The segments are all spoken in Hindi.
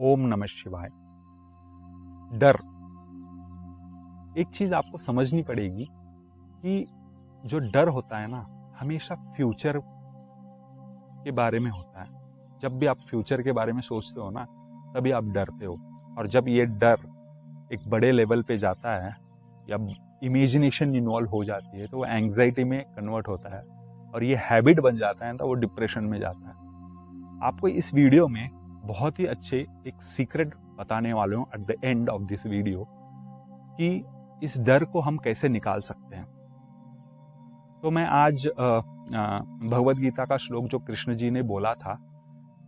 ओम नमः शिवाय। डर, एक चीज आपको समझनी पड़ेगी कि जो डर होता है ना, हमेशा फ्यूचर के बारे में होता है। जब भी आप फ्यूचर के बारे में सोचते हो ना, तभी आप डरते हो। और जब ये डर एक बड़े लेवल पे जाता है या इमेजिनेशन इन्वॉल्व हो जाती है, तो वो एंग्जाइटी में कन्वर्ट होता है और ये हैबिट बन जाता है, तो वो डिप्रेशन में जाता है। आपको इस वीडियो में बहुत ही अच्छे एक सीक्रेट बताने वाले हूँ at the end of this video कि इस डर को हम कैसे निकाल सकते हैं। तो मैं आज भगवद गीता का श्लोक जो कृष्ण जी ने बोला था,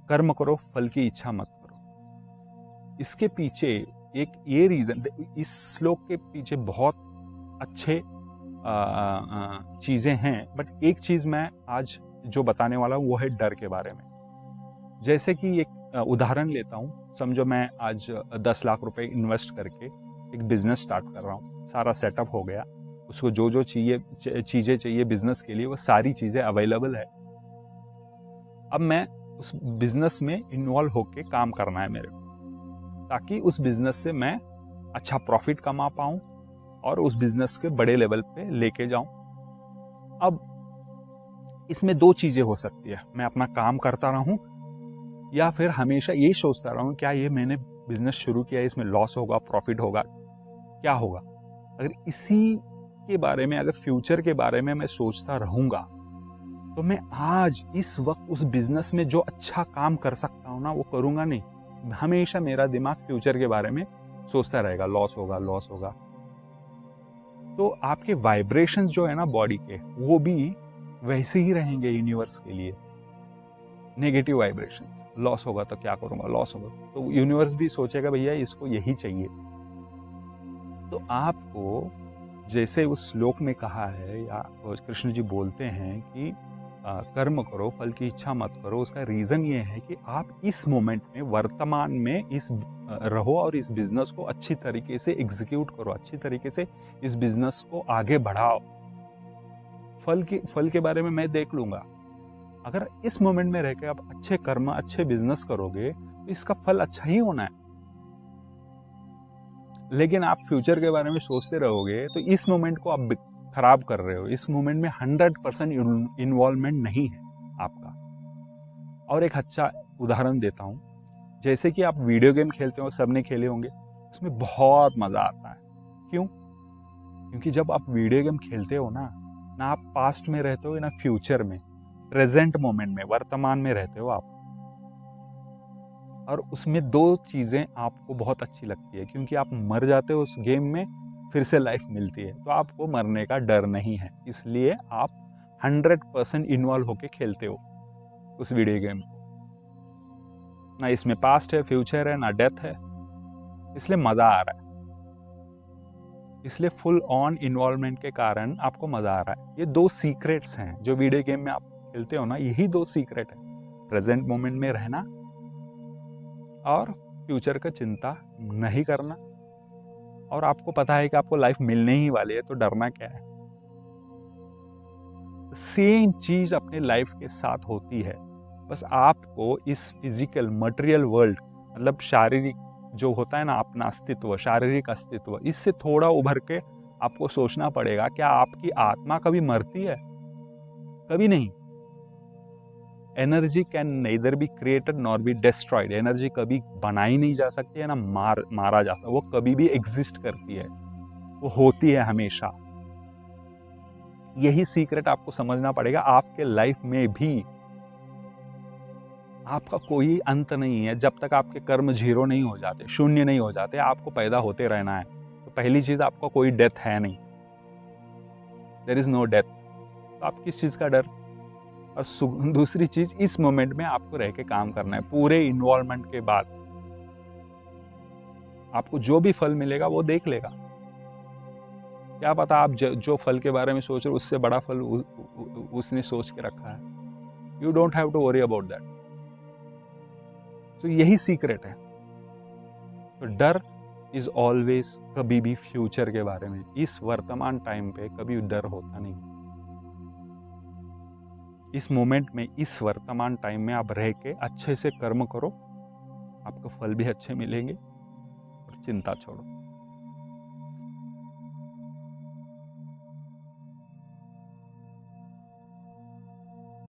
कर्म करो फल की इच्छा मत करो, इसके पीछे एक ये रीजन, इस श्लोक के पीछे बहुत अच्छे चीजें हैं, बट एक चीज मैं आज जो बताने वाला हूँ वो है डर के बारे में। जैसे कि एक उदाहरण लेता हूँ, समझो मैं आज 10 लाख रुपए इन्वेस्ट करके एक बिजनेस स्टार्ट कर रहा हूँ। सारा सेटअप हो गया, उसको जो जो चीजें चाहिए बिजनेस के लिए वो सारी चीजें अवेलेबल है। अब मैं उस बिजनेस में इन्वॉल्व होके काम करना है मेरे को, ताकि उस बिजनेस से मैं अच्छा प्रॉफिट कमा पाऊं और उस बिजनेस के बड़े लेवल पे लेके जाऊं। अब इसमें दो चीजें हो सकती है, मैं अपना काम करता रहूं या फिर हमेशा यही सोचता रहूं क्या ये मैंने बिजनेस शुरू किया है, इसमें लॉस होगा प्रॉफिट होगा, क्या होगा। अगर इसी के बारे में, अगर फ्यूचर के बारे में मैं सोचता रहूंगा, तो मैं आज इस वक्त उस बिजनेस में जो अच्छा काम कर सकता हूं ना, वो करूंगा नहीं। हमेशा मेरा दिमाग फ्यूचर के बारे में सोचता रहेगा, लॉस होगा लॉस होगा। तो आपके वाइब्रेशंस जो है ना बॉडी के, वो भी वैसे ही रहेंगे यूनिवर्स के लिए। नेगेटिव वाइब्रेशंस, लॉस होगा तो क्या करूंगा, लॉस होगा, तो यूनिवर्स भी सोचेगा भैया इसको यही चाहिए। तो आपको जैसे उस श्लोक में कहा है, या कृष्ण जी बोलते हैं कि कर्म करो फल की इच्छा मत करो, उसका रीजन ये है कि आप इस मोमेंट में, वर्तमान में इस रहो और इस बिजनेस को अच्छी तरीके से एग्जीक्यूट करो, अच्छी तरीके से इस बिजनेस को आगे बढ़ाओ। फल के बारे में मैं देख लूंगा। अगर इस मोमेंट में रहकर आप अच्छे कर्म, अच्छे बिजनेस करोगे, तो इसका फल अच्छा ही होना है। लेकिन आप फ्यूचर के बारे में सोचते रहोगे तो इस मोमेंट को आप खराब कर रहे हो। इस मोमेंट में 100% इन्वॉल्वमेंट नहीं है आपका। और एक अच्छा उदाहरण देता हूं, जैसे कि आप वीडियो गेम खेलते हो, सबने खेले होंगे, उसमें बहुत मजा आता है। क्यों? क्योंकि जब आप वीडियो गेम खेलते हो ना आप पास्ट में रहते हो ना फ्यूचर में, प्रेजेंट मोमेंट में, वर्तमान में रहते हो आप। और उसमें दो चीजें आपको बहुत अच्छी लगती है, क्योंकि आप मर जाते हो उस गेम में, फिर से लाइफ मिलती है, तो आपको मरने का डर नहीं है। इसलिए आप 100% इन्वॉल्व होके खेलते हो उस वीडियो गेम को। ना इसमें पास्ट है, फ्यूचर है, ना डेथ है, इसलिए मजा आ रहा है। इसलिए फुल ऑन इन्वॉल्वमेंट के कारण आपको मजा आ रहा है। ये दो सीक्रेट्स हैं जो वीडियो गेम में आप खेलते हो ना, यही दो सीक्रेट है। प्रेजेंट मोमेंट में रहना और फ्यूचर का चिंता नहीं करना। और आपको पता है कि आपको लाइफ मिलने ही वाली है, तो डरना क्या है। सेम चीज अपने लाइफ के साथ होती है, बस आपको इस फिजिकल मटेरियल वर्ल्ड, मतलब शारीरिक जो होता है ना अपना अस्तित्व, शारीरिक अस्तित्व, इससे थोड़ा उभर के आपको सोचना पड़ेगा, क्या आपकी आत्मा कभी मरती है? कभी नहीं। Energy can nether be created nor be destroyed. Energy कभी बनाई नहीं जा सकती है ना मारा जा सकता, वो कभी भी एग्जिस्ट करती है, वो होती है हमेशा। यही सीक्रेट आपको समझना पड़ेगा। आपके लाइफ में भी आपका कोई अंत नहीं है। जब तक आपके कर्म जीरो नहीं हो जाते, शून्य नहीं हो जाते, आपको पैदा होते रहना है। तो पहली चीज, आपका कोई डेथ है नहीं, देयर इज नो डेथ। तो आप किस चीज का डर? और दूसरी चीज, इस मोमेंट में आपको रह के काम करना है। पूरे इन्वॉल्वमेंट के बाद आपको जो भी फल मिलेगा वो देख लेगा। क्या पता आप जो फल के बारे में सोच रहे हो उससे बड़ा फल उसने सोच के रखा है। You don't have to worry about that. तो यही सीक्रेट है। तो डर इज ऑलवेज, कभी भी फ्यूचर के बारे में, इस वर्तमान टाइम पे कभी डर होता नहीं। इस मोमेंट में, इस वर्तमान टाइम में आप रह के अच्छे से कर्म करो आपको फल भी अच्छे मिलेंगे और चिंता छोड़ो।